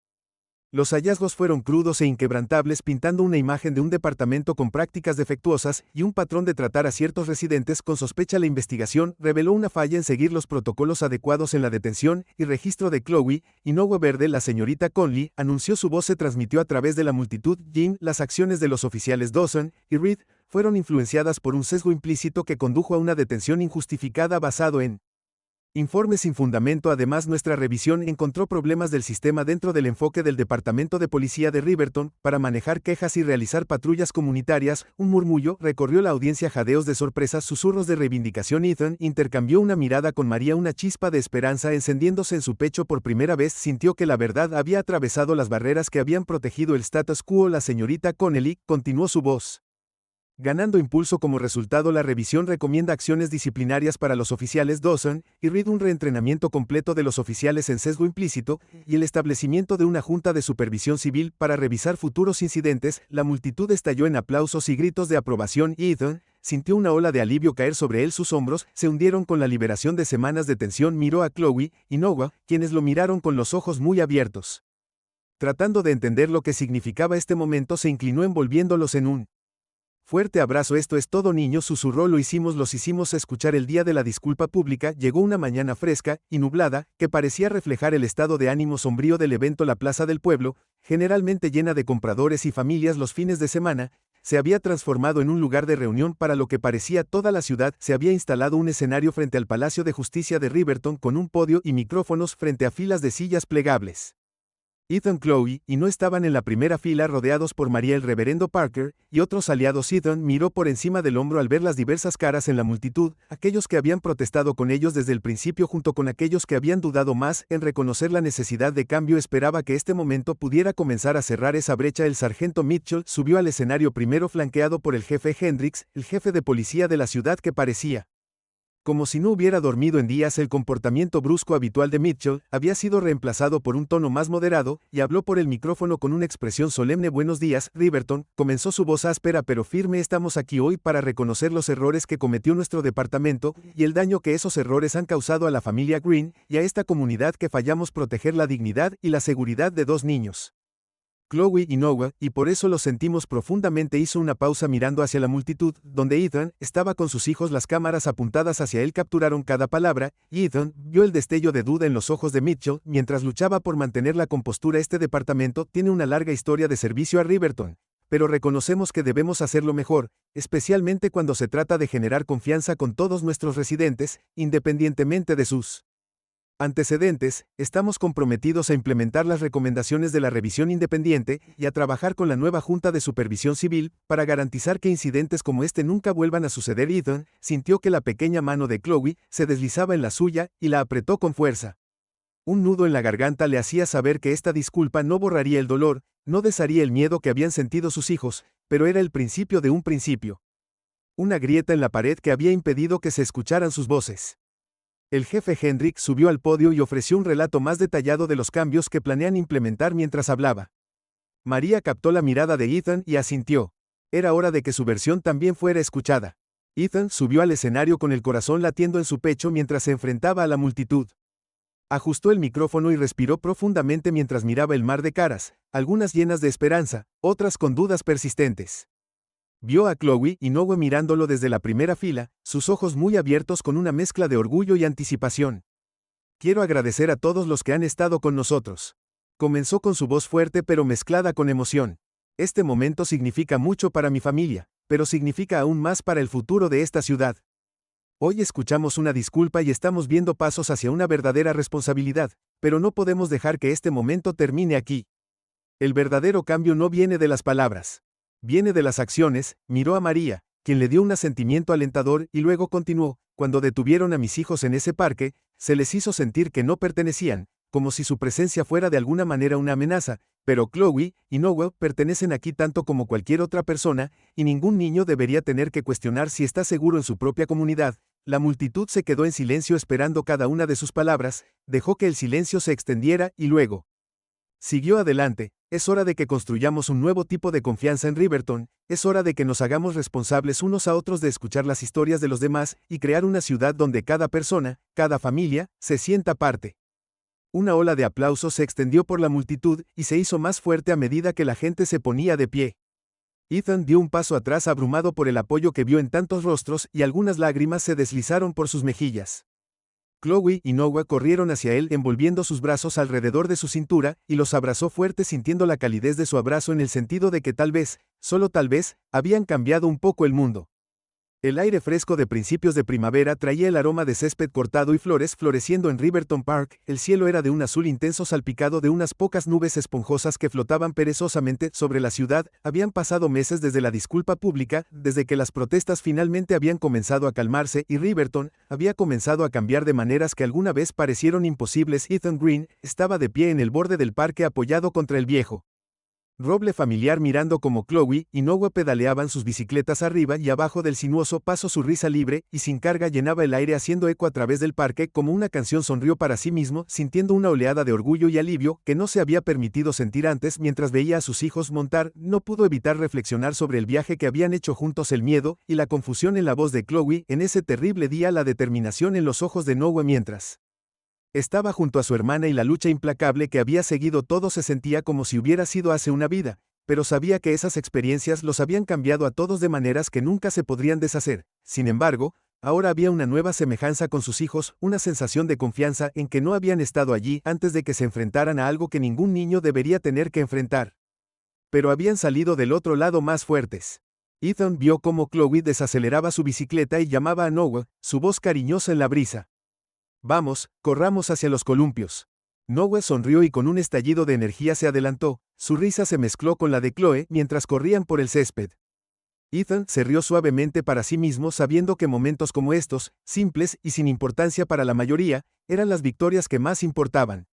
Los hallazgos fueron crudos e inquebrantables, pintando una imagen de un departamento con prácticas defectuosas y un patrón de tratar a ciertos residentes con sospecha. La investigación reveló una falla en seguir los protocolos adecuados en la detención y registro de Chloe y Noah Verde. La señorita Conley anunció, su voz se transmitió a través de la multitud: Jim, las acciones de los oficiales Dawson y Reed fueron influenciadas por un sesgo implícito que condujo a una detención injustificada basado en informes sin fundamento. Además, nuestra revisión encontró problemas del sistema dentro del enfoque del Departamento de Policía de Riverton para manejar quejas y realizar patrullas comunitarias. Un murmullo recorrió la audiencia, jadeos de sorpresa, susurros de reivindicación. Ethan intercambió una mirada con María, una chispa de esperanza encendiéndose en su pecho. Por primera vez sintió que la verdad había atravesado las barreras que habían protegido el status quo. La señorita Connelly continuó su voz, ganando impulso. Como resultado, la revisión recomienda acciones disciplinarias para los oficiales Dawson y Reed, un reentrenamiento completo de los oficiales en sesgo implícito y el establecimiento de una junta de supervisión civil para revisar futuros incidentes. La multitud estalló en aplausos y gritos de aprobación y Ethan sintió una ola de alivio caer sobre él, sus hombros se hundieron con la liberación de semanas de tensión. Miró a Chloe y Noah, quienes lo miraron con los ojos muy abiertos. Tratando de entender lo que significaba este momento, se inclinó envolviéndolos en un fuerte abrazo. Esto es todo, niños, susurró. Los hicimos escuchar. El día de la disculpa pública llegó, una mañana fresca y nublada, que parecía reflejar el estado de ánimo sombrío del evento. La plaza del pueblo, generalmente llena de compradores y familias los fines de semana, se había transformado en un lugar de reunión para lo que parecía toda la ciudad. Se había instalado un escenario frente al Palacio de Justicia de Riverton con un podio y micrófonos frente a filas de sillas plegables. Ethan, Chloe y no estaban en la primera fila, rodeados por María, el reverendo Parker y otros aliados. Ethan miró por encima del hombro al ver las diversas caras en la multitud, aquellos que habían protestado con ellos desde el principio junto con aquellos que habían dudado más en reconocer la necesidad de cambio. Esperaba que este momento pudiera comenzar a cerrar esa brecha. El sargento Mitchell subió al escenario primero, flanqueado por el jefe Hendricks, el jefe de policía de la ciudad, que parecía como si no hubiera dormido en días. El comportamiento brusco habitual de Mitchell había sido reemplazado por un tono más moderado, y habló por el micrófono con una expresión solemne. Buenos días, Riverton, comenzó su voz áspera pero firme. Estamos aquí hoy para reconocer los errores que cometió nuestro departamento, y el daño que esos errores han causado a la familia Green, y a esta comunidad. Que fallamos proteger la dignidad y la seguridad de dos niños, Chloe y Noah, y por eso lo sentimos profundamente. Hizo una pausa mirando hacia la multitud, donde Ethan estaba con sus hijos. Las cámaras apuntadas hacia él capturaron cada palabra, y Ethan vio el destello de duda en los ojos de Mitchell mientras luchaba por mantener la compostura. Este departamento tiene una larga historia de servicio a Riverton, pero reconocemos que debemos hacerlo mejor, especialmente cuando se trata de generar confianza con todos nuestros residentes, independientemente de sus antecedentes. Estamos comprometidos a implementar las recomendaciones de la revisión independiente y a trabajar con la nueva Junta de Supervisión Civil para garantizar que incidentes como este nunca vuelvan a suceder. Ethan sintió que la pequeña mano de Chloe se deslizaba en la suya y la apretó con fuerza. Un nudo en la garganta le hacía saber que esta disculpa no borraría el dolor, no desharía el miedo que habían sentido sus hijos, pero era el principio de un principio. Una grieta en la pared que había impedido que se escucharan sus voces. El jefe Hendrick subió al podio y ofreció un relato más detallado de los cambios que planean implementar. Mientras hablaba, María captó la mirada de Ethan y asintió. Era hora de que su versión también fuera escuchada. Ethan subió al escenario con el corazón latiendo en su pecho mientras se enfrentaba a la multitud. Ajustó el micrófono y respiró profundamente mientras miraba el mar de caras, algunas llenas de esperanza, otras con dudas persistentes. Vio a Chloe y Noah mirándolo desde la primera fila, sus ojos muy abiertos con una mezcla de orgullo y anticipación. Quiero agradecer a todos los que han estado con nosotros. Comenzó con su voz fuerte pero mezclada con emoción. Este momento significa mucho para mi familia, pero significa aún más para el futuro de esta ciudad. Hoy escuchamos una disculpa y estamos viendo pasos hacia una verdadera responsabilidad, pero no podemos dejar que este momento termine aquí. El verdadero cambio no viene de las palabras. Viene de las acciones. Miró a María, quien le dio un asentimiento alentador, y luego continuó. Cuando detuvieron a mis hijos en ese parque, se les hizo sentir que no pertenecían, como si su presencia fuera de alguna manera una amenaza, pero Chloe y Noah pertenecen aquí tanto como cualquier otra persona, y ningún niño debería tener que cuestionar si está seguro en su propia comunidad. La multitud se quedó en silencio esperando cada una de sus palabras, dejó que el silencio se extendiera y luego siguió adelante. Es hora de que construyamos un nuevo tipo de confianza en Riverton, es hora de que nos hagamos responsables unos a otros de escuchar las historias de los demás y crear una ciudad donde cada persona, cada familia, se sienta parte. Una ola de aplausos se extendió por la multitud y se hizo más fuerte a medida que la gente se ponía de pie. Ethan dio un paso atrás, abrumado por el apoyo que vio en tantos rostros, y algunas lágrimas se deslizaron por sus mejillas. Chloe y Noah corrieron hacia él envolviendo sus brazos alrededor de su cintura, y los abrazó fuerte, sintiendo la calidez de su abrazo en el sentido de que tal vez, solo tal vez, habían cambiado un poco el mundo. El aire fresco de principios de primavera traía el aroma de césped cortado y flores floreciendo en Riverton Park. El cielo era de un azul intenso salpicado de unas pocas nubes esponjosas que flotaban perezosamente sobre la ciudad. Habían pasado meses desde la disculpa pública, desde que las protestas finalmente habían comenzado a calmarse y Riverton había comenzado a cambiar de maneras que alguna vez parecieron imposibles. Ethan Green estaba de pie en el borde del parque apoyado contra el viejo Roble familiar mirando como Chloe y Noah pedaleaban sus bicicletas arriba y abajo del sinuoso paso. Su risa libre y sin carga llenaba el aire haciendo eco a través del parque como una canción. Sonrió para sí mismo, sintiendo una oleada de orgullo y alivio que no se había permitido sentir antes mientras veía a sus hijos montar. No pudo evitar reflexionar sobre el viaje que habían hecho juntos, el miedo y la confusión en la voz de Chloe en ese terrible día, la determinación en los ojos de Noah mientras estaba junto a su hermana y la lucha implacable que había seguido. Todo se sentía como si hubiera sido hace una vida, pero sabía que esas experiencias los habían cambiado a todos de maneras que nunca se podrían deshacer. Sin embargo, ahora había una nueva semejanza con sus hijos, una sensación de confianza en que no habían estado allí antes de que se enfrentaran a algo que ningún niño debería tener que enfrentar. Pero habían salido del otro lado más fuertes. Ethan vio cómo Chloe desaceleraba su bicicleta y llamaba a Noah, su voz cariñosa en la brisa. Vamos, corramos hacia los columpios. Noah sonrió y con un estallido de energía se adelantó. Su risa se mezcló con la de Chloe mientras corrían por el césped. Ethan se rió suavemente para sí mismo, sabiendo que momentos como estos, simples y sin importancia para la mayoría, eran las victorias que más importaban.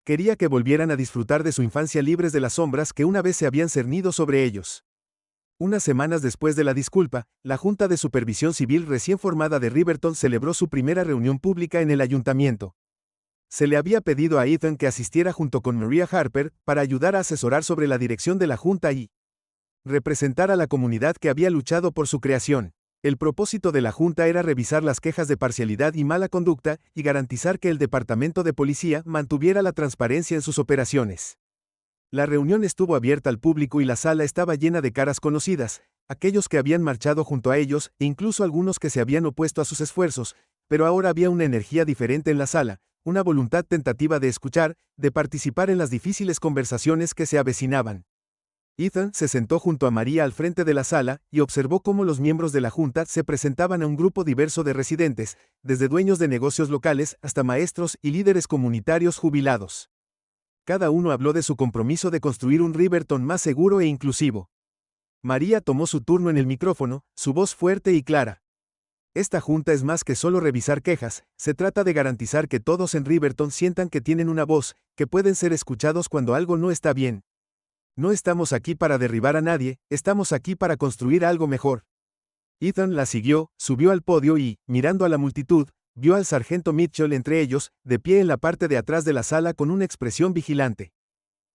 Quería que volvieran a disfrutar de su infancia libres de las sombras que una vez se habían cernido sobre ellos. Unas semanas después de la disculpa, la Junta de Supervisión Civil recién formada de Riverton celebró su primera reunión pública en el ayuntamiento. Se le había pedido a Ethan que asistiera junto con Maria Harper para ayudar a asesorar sobre la dirección de la Junta y representar a la comunidad que había luchado por su creación. El propósito de la Junta era revisar las quejas de parcialidad y mala conducta y garantizar que el Departamento de Policía mantuviera la transparencia en sus operaciones. La reunión estuvo abierta al público y la sala estaba llena de caras conocidas, aquellos que habían marchado junto a ellos e incluso algunos que se habían opuesto a sus esfuerzos, pero ahora había una energía diferente en la sala, una voluntad tentativa de escuchar, de participar en las difíciles conversaciones que se avecinaban. Ethan se sentó junto a María al frente de la sala y observó cómo los miembros de la junta se presentaban a un grupo diverso de residentes, desde dueños de negocios locales hasta maestros y líderes comunitarios jubilados. Cada uno habló de su compromiso de construir un Riverton más seguro e inclusivo. María tomó su turno en el micrófono, su voz fuerte y clara. Esta junta es más que solo revisar quejas, se trata de garantizar que todos en Riverton sientan que tienen una voz, que pueden ser escuchados cuando algo no está bien. No estamos aquí para derribar a nadie, estamos aquí para construir algo mejor. Ethan la siguió, subió al podio y, mirando a la multitud, vio al sargento Mitchell entre ellos, de pie en la parte de atrás de la sala con una expresión vigilante.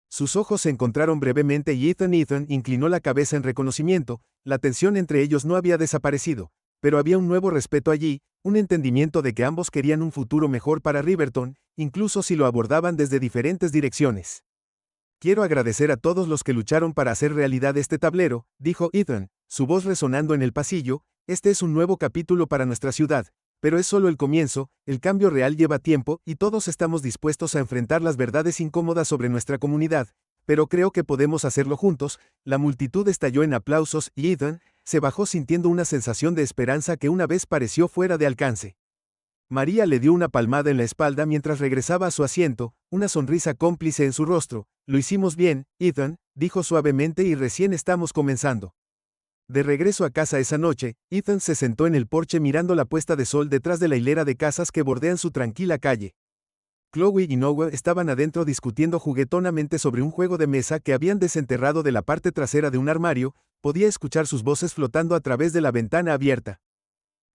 Sus ojos se encontraron brevemente y Ethan inclinó la cabeza en reconocimiento. La tensión entre ellos no había desaparecido, pero había un nuevo respeto allí, un entendimiento de que ambos querían un futuro mejor para Riverton, incluso si lo abordaban desde diferentes direcciones. Quiero agradecer a todos los que lucharon para hacer realidad este tablero, dijo Ethan, su voz resonando en el pasillo. Este es un nuevo capítulo para nuestra ciudad. Pero es solo el comienzo, el cambio real lleva tiempo y todos estamos dispuestos a enfrentar las verdades incómodas sobre nuestra comunidad, pero creo que podemos hacerlo juntos. La multitud estalló en aplausos y Ethan se bajó sintiendo una sensación de esperanza que una vez pareció fuera de alcance. María le dio una palmada en la espalda mientras regresaba a su asiento, una sonrisa cómplice en su rostro. Lo hicimos bien, Ethan, dijo suavemente, y recién estamos comenzando. De regreso a casa esa noche, Ethan se sentó en el porche mirando la puesta de sol detrás de la hilera de casas que bordean su tranquila calle. Chloe y Noah estaban adentro discutiendo juguetonamente sobre un juego de mesa que habían desenterrado de la parte trasera de un armario. Podía escuchar sus voces flotando a través de la ventana abierta.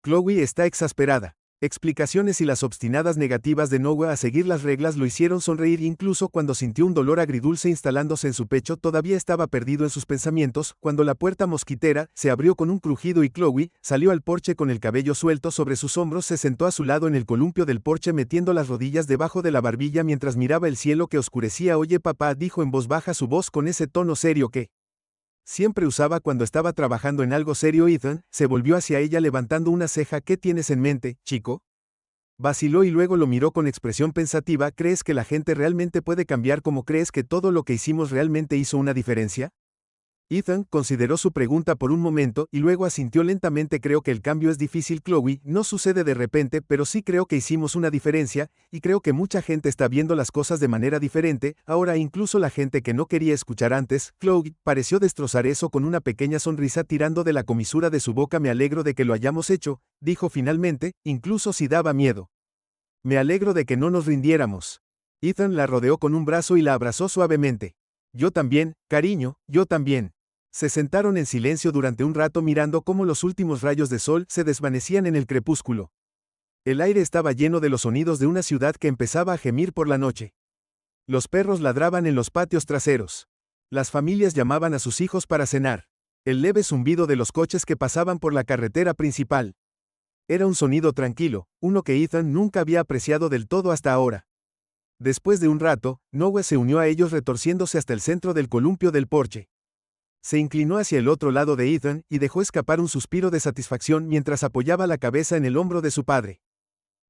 Chloe está exasperada. Explicaciones y las obstinadas negativas de Noah a seguir las reglas lo hicieron sonreír incluso cuando sintió un dolor agridulce instalándose en su pecho. Todavía estaba perdido en sus pensamientos cuando la puerta mosquitera se abrió con un crujido y Chloe salió al porche con el cabello suelto sobre sus hombros. Se sentó a su lado en el columpio del porche metiendo las rodillas debajo de la barbilla mientras miraba el cielo que oscurecía. Oye papá, dijo en voz baja, su voz con ese tono serio que siempre usaba cuando estaba trabajando en algo serio. Ethan se volvió hacia ella levantando una ceja. ¿Qué tienes en mente, chico? Vaciló y luego lo miró con expresión pensativa. ¿Crees que la gente realmente puede cambiar? ¿Cómo crees que todo lo que hicimos realmente hizo una diferencia? Ethan consideró su pregunta por un momento y luego asintió lentamente. Creo que el cambio es difícil, Chloe, no sucede de repente, pero sí creo que hicimos una diferencia, y creo que mucha gente está viendo las cosas de manera diferente, ahora incluso la gente que no quería escuchar antes. Chloe pareció destrozar eso con una pequeña sonrisa tirando de la comisura de su boca. Me alegro de que lo hayamos hecho, dijo finalmente, incluso si daba miedo. Me alegro de que no nos rindiéramos. Ethan la rodeó con un brazo y la abrazó suavemente. Yo también, cariño, yo también. Se sentaron en silencio durante un rato mirando cómo los últimos rayos de sol se desvanecían en el crepúsculo. El aire estaba lleno de los sonidos de una ciudad que empezaba a gemir por la noche. Los perros ladraban en los patios traseros. Las familias llamaban a sus hijos para cenar. El leve zumbido de los coches que pasaban por la carretera principal. Era un sonido tranquilo, uno que Ethan nunca había apreciado del todo hasta ahora. Después de un rato, Noah se unió a ellos retorciéndose hasta el centro del columpio del porche. Se inclinó hacia el otro lado de Ethan y dejó escapar un suspiro de satisfacción mientras apoyaba la cabeza en el hombro de su padre.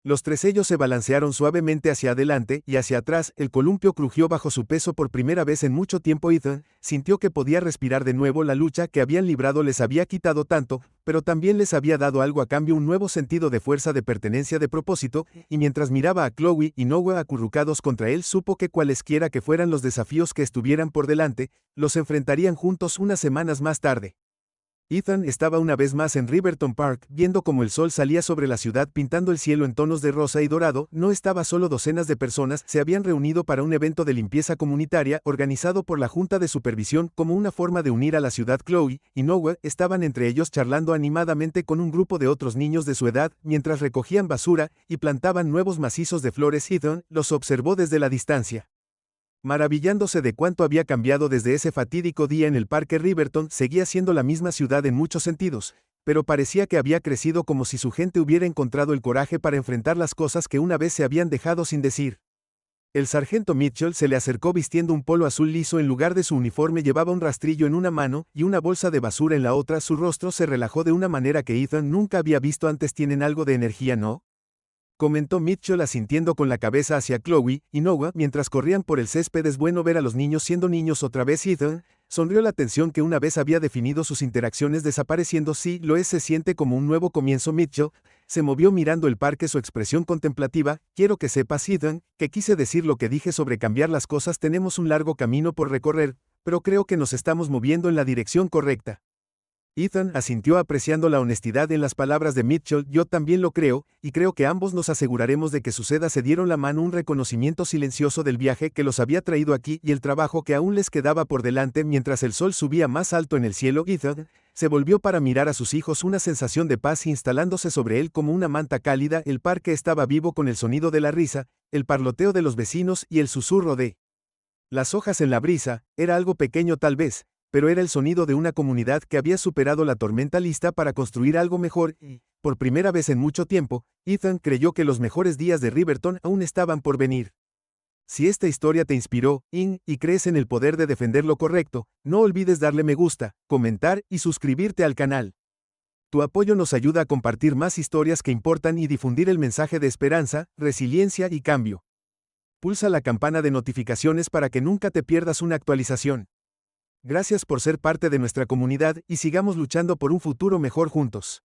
Los tres ellos se balancearon suavemente hacia adelante y hacia atrás, el columpio crujió bajo su peso por primera vez en mucho tiempo. Ethan sintió que podía respirar de nuevo. La lucha que habían librado les había quitado tanto, pero también les había dado algo a cambio, un nuevo sentido de fuerza, de pertenencia, de propósito, y mientras miraba a Chloe y Noah acurrucados contra él, supo que cualesquiera que fueran los desafíos que estuvieran por delante, los enfrentarían juntos unas semanas más tarde. Ethan estaba una vez más en Riverton Park, viendo cómo el sol salía sobre la ciudad pintando el cielo en tonos de rosa y dorado. No estaba solo. Docenas de personas se habían reunido para un evento de limpieza comunitaria organizado por la Junta de Supervisión como una forma de unir a la ciudad. Chloe y Noah estaban entre ellos charlando animadamente con un grupo de otros niños de su edad mientras recogían basura y plantaban nuevos macizos de flores. Ethan los observó desde la distancia. Maravillándose de cuánto había cambiado desde ese fatídico día en el parque. Riverton seguía siendo la misma ciudad en muchos sentidos, pero parecía que había crecido, como si su gente hubiera encontrado el coraje para enfrentar las cosas que una vez se habían dejado sin decir. El sargento Mitchell se le acercó vistiendo un polo azul liso en lugar de su uniforme. Llevaba un rastrillo en una mano y una bolsa de basura en la otra. Su rostro se relajó de una manera que Ethan nunca había visto antes. ¿Tienen algo de energía, no?, comentó Mitchell asintiendo con la cabeza hacia Chloe y Noah mientras corrían por el césped. Es bueno ver a los niños siendo niños otra vez. Ethan sonrió. La tensión que una vez había definido sus interacciones desapareciendo. Sí, lo es, se siente como un nuevo comienzo. Mitchell se movió mirando el parque, su expresión contemplativa. Quiero que sepas, Ethan, que quise decir lo que dije sobre cambiar las cosas. Tenemos un largo camino por recorrer, pero creo que nos estamos moviendo en la dirección correcta. Ethan asintió apreciando la honestidad en las palabras de Mitchell. Yo también lo creo, y creo que ambos nos aseguraremos de que suceda. Se dieron la mano, un reconocimiento silencioso del viaje que los había traído aquí y el trabajo que aún les quedaba por delante. Mientras el sol subía más alto en el cielo, Ethan se volvió para mirar a sus hijos, una sensación de paz instalándose sobre él como una manta cálida. El parque estaba vivo con el sonido de la risa, el parloteo de los vecinos y el susurro de las hojas en la brisa. Era algo pequeño tal vez, pero era el sonido de una comunidad que había superado la tormenta, lista para construir algo mejor, y, por primera vez en mucho tiempo, Ethan creyó que los mejores días de Riverton aún estaban por venir. Si esta historia te inspiró, y crees en el poder de defender lo correcto, no olvides darle me gusta, comentar y suscribirte al canal. Tu apoyo nos ayuda a compartir más historias que importan y difundir el mensaje de esperanza, resiliencia y cambio. Pulsa la campana de notificaciones para que nunca te pierdas una actualización. Gracias por ser parte de nuestra comunidad y sigamos luchando por un futuro mejor juntos.